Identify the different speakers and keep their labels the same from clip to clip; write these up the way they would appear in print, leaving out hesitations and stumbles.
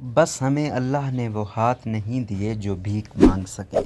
Speaker 1: بس ہمیں اللہ نے وہ ہاتھ نہیں دیے جو بھیک مانگ سکیں۔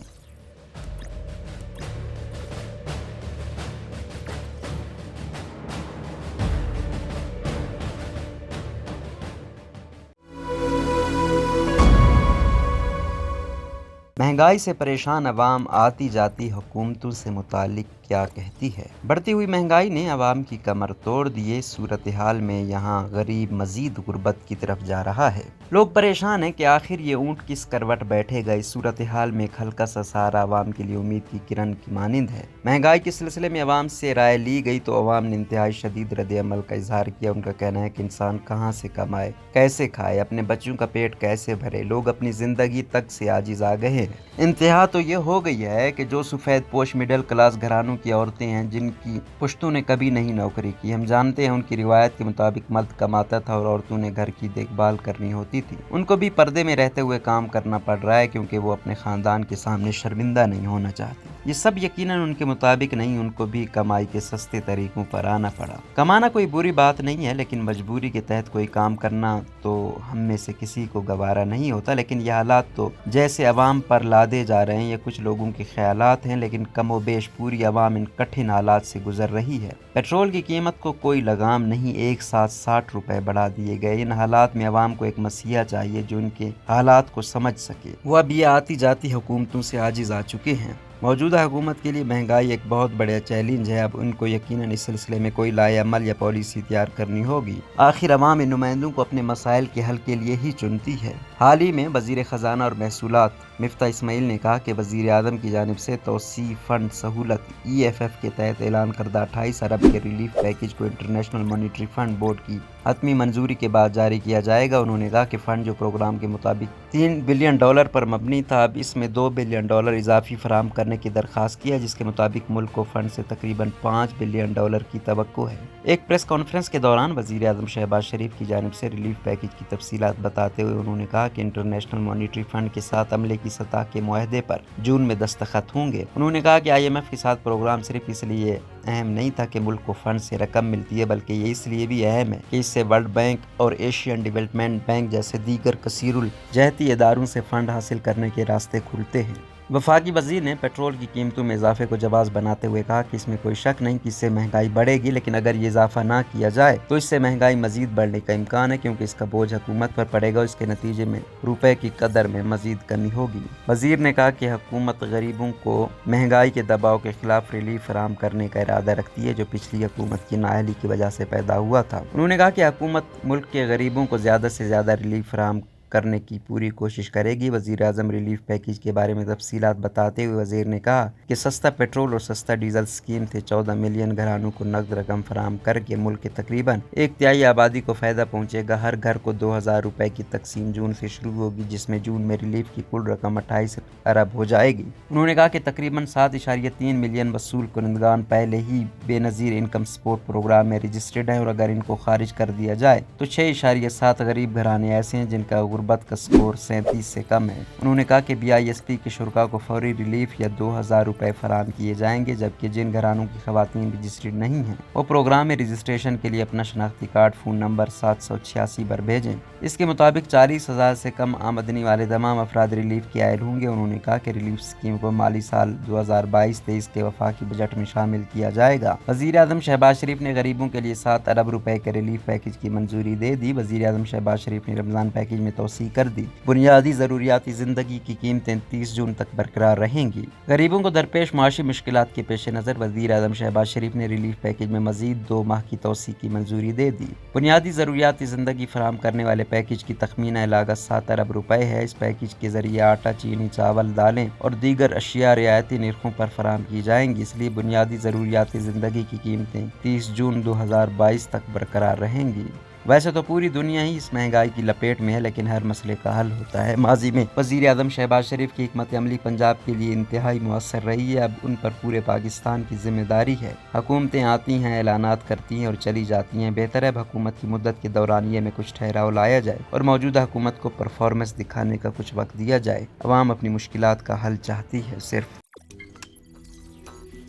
Speaker 1: مہنگائی سے پریشان عوام آتی جاتی حکومتوں سے متعلق کیا کہتی ہے؟ بڑھتی ہوئی مہنگائی نے عوام کی کمر توڑ دی۔ صورتحال میں یہاں غریب مزید غربت کی طرف جا رہا ہے۔ لوگ پریشان ہیں کہ آخر یہ اونٹ کس کروٹ بیٹھے گا۔ اس صورتحال میں ایک ہلکا سا سہارا عوام کے لیے امید کی کرن کی مانند ہے۔ مہنگائی کے سلسلے میں عوام سے رائے لی گئی تو عوام نے انتہائی شدید رد عمل کا اظہار کیا۔ ان کا کہنا ہے کہ انسان کہاں سے کمائے، کیسے کھائے، اپنے بچوں کا پیٹ کیسے بھرے۔ لوگ اپنی زندگی تک سے عاجز آ گئے ہیں۔ انتہا تو یہ ہو گئی ہے کہ جو سفید پوش مڈل کلاس گھرانوں کی عورتیں ہیں جن کی پشتوں نے کبھی نہیں نوکری کی، ہم جانتے ہیں ان کی روایت کے مطابق مرد کماتا تھا اور عورتوں نے گھر کی دیکھ بھال کرنی ہوتی تھی، ان کو بھی پردے میں رہتے ہوئے کام کرنا پڑ رہا ہے کیونکہ وہ اپنے خاندان کے سامنے شرمندہ نہیں ہونا چاہتی۔ یہ سب یقیناً ان کے مطابق نہیں، ان کو بھی کمائی کے سستے طریقوں پر آنا پڑا۔ کمانا کوئی بری بات نہیں ہے، لیکن مجبوری کے تحت کوئی کام کرنا تو ہم میں سے کسی کو گوارا نہیں ہوتا۔ لیکن یہ حالات تو جیسے عوام پر لادے جا رہے ہیں، یہ کچھ لوگوں کے خیالات ہیں، لیکن کم و بیش پوری عوام ان کٹھن حالات سے گزر رہی ہے۔ پیٹرول کی قیمت کو کوئی لگام نہیں، ایک ساتھ 60 روپے بڑھا دیے گئے۔ ان حالات میں عوام کو ایک مسیحا چاہیے جو ان کے حالات کو سمجھ سکے۔ وہ اب یہ آتی جاتی حکومتوں سے عاجز آ چکے ہیں۔ موجودہ حکومت کے لیے مہنگائی ایک بہت بڑا چیلنج ہے۔ اب ان کو یقیناً اس سلسلے میں کوئی لائحہ عمل یا پالیسی تیار کرنی ہوگی۔ آخر عوام ان نمائندوں کو اپنے مسائل کے حل کے لیے ہی چنتی ہے۔ حال ہی میں وزیر خزانہ اور محصولات مفتاح اسماعیل نے کہا کہ وزیر اعظم کی جانب سے توسیع فنڈ سہولت EFF کے تحت اعلان کردہ 28 ارب کے ریلیف پیکیج کو انٹرنیشنل مانیٹری فنڈ بورڈ کی حتمی منظوری کے بعد جاری کیا جائے گا۔ انہوں نے کہا کہ فنڈ جو پروگرام کے مطابق $3 بلین پر مبنی تھا، اب اس میں $2 بلین اضافی فراہم کرنے کی درخواست کی ہے، جس کے مطابق ملک کو فنڈ سے تقریباً $5 بلین کی توقع ہے۔ ایک پریس کانفرنس کے دوران وزیر اعظم شہباز شریف کی جانب سے ریلیف پیکیج کی تفصیلات بتاتے ہوئے انہوں نے کہا کہ انٹرنیشنل مانیٹری فنڈ کے ساتھ عملے کی سطح کے معاہدے پر جون میں دستخط ہوں گے۔ انہوں نے کہا کہ IMF کے ساتھ پروگرام صرف اس لیے اہم نہیں تھا کہ ملک کو فنڈ سے رقم ملتی ہے، بلکہ یہ اس لیے بھی اہم ہے کہ اس سے ورلڈ بینک اور ایشین ڈیولپمنٹ بینک جیسے دیگر کثیر الجہتی اداروں سے فنڈ حاصل کرنے کے راستے کھلتے ہیں۔ وفاقی وزیر نے پیٹرول کی قیمتوں میں اضافے کو جواز بناتے ہوئے کہا کہ اس میں کوئی شک نہیں کہ اس سے مہنگائی بڑھے گی، لیکن اگر یہ اضافہ نہ کیا جائے تو اس سے مہنگائی مزید بڑھنے کا امکان ہے کیونکہ اس کا بوجھ حکومت پر پڑے گا اور اس کے نتیجے میں روپے کی قدر میں مزید کمی ہوگی۔ وزیر نے کہا کہ حکومت غریبوں کو مہنگائی کے دباؤ کے خلاف ریلیف فراہم کرنے کا ارادہ رکھتی ہے جو پچھلی حکومت کی نااہلی کی وجہ سے پیدا ہوا تھا۔ انہوں نے کہا کہ حکومت ملک کے غریبوں کو زیادہ سے زیادہ ریلیف فراہم کرنے کی پوری کوشش کرے گی۔ وزیر اعظم ریلیف پیکیج کے بارے میں تفصیلات بتاتے ہوئے وزیر نے کہا کہ سستا پیٹرول اور سستا ڈیزل اسکیم سے 14 ملین گھرانوں کو نقد رقم فراہم کر کے ملک کے تقریباً 1/3 آبادی کو فائدہ پہنچے گا۔ ہر گھر کو 2000 روپے کی تقسیم جون سے شروع ہوگی، جس میں جون میں ریلیف کی کل رقم 28 ارب ہو جائے گی۔ انہوں نے کہا کہ تقریباً 7.3 ملین وصول کنندگان پہلے ہی بے نظیر انکم سپورٹ پروگرام میں رجسٹرڈ ہیں اور اگر ان کو خارج کر دیا جائے تو 6.7 غریب گھرانے ایسے ہیں جن کا غربت کا سکور 37 سے کم ہے۔ انہوں نے کہا کہ BISP کے شرکاء کو فوری ریلیف یا 2000 روپے فراہم کیے جائیں گے، جبکہ جن گھرانوں کی خواتین رجسٹرڈ نہیں ہیں وہ پروگرام میں رجسٹریشن کے لیے اپنا شناختی کارڈ فون نمبر 786 پر بھیجیں۔ اس کے مطابق 40,000 سے کم آمدنی والے تمام افراد ریلیف کے قائل ہوں گے۔ انہوں نے کہا کہ ریلیف اسکیم کو مالی سال 2022-23 کے وفاقی بجٹ میں شامل کیا جائے گا۔ وزیر اعظم شہباز شریف نے غریبوں کے لیے 7 ارب روپے کے ریلیف پیکیج کی منظوری دے دی۔ وزیر اعظم شہباز شریف نے رمضان پیکیج میں توسیع کر دی۔ بنیادی ضروریاتی زندگی کی قیمتیں 30 جون تک برقرار رہیں گی۔ غریبوں کو درپیش معاشی مشکلات کے پیش نظر وزیر اعظم شہباز شریف نے ریلیف پیکیج میں مزید 2 ماہ کی توسیع کی منظوری دے دی۔ بنیادی ضروریاتی زندگی فراہم کرنے والے پیکیج کی تخمینہ لاگت 7 ارب روپے ہے۔ اس پیکیج کے ذریعے آٹا، چینی، چاول، دالیں اور دیگر اشیاء رعایتی نرخوں پر فراہم کی جائیں گی، اس لیے بنیادی ضروریاتی زندگی کی قیمتیں 30 جون 2022 تک برقرار رہیں گی۔ ویسے تو پوری دنیا ہی اس مہنگائی کی لپیٹ میں ہے، لیکن ہر مسئلے کا حل ہوتا ہے۔ ماضی میں وزیر اعظم شہباز شریف کی حکمت عملی پنجاب کے لیے انتہائی مؤثر رہی ہے، اب ان پر پورے پاکستان کی ذمہ داری ہے۔ حکومتیں آتی ہیں، اعلانات کرتی ہیں اور چلی جاتی ہیں، بہتر ہے اب حکومت کی مدت کے دورانیے میں کچھ ٹھہراؤ لایا جائے اور موجودہ حکومت کو پرفارمنس دکھانے کا کچھ وقت دیا جائے۔ عوام اپنی مشکلات کا حل چاہتی ہے۔ صرف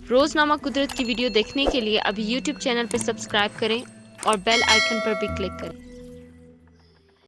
Speaker 2: روزنامہ قدرت کی ویڈیو دیکھنے کے لیے ابھی YouTube چینل پر سبسکرائب کریں اور بیل آئیکن پر بھی کلک کریں۔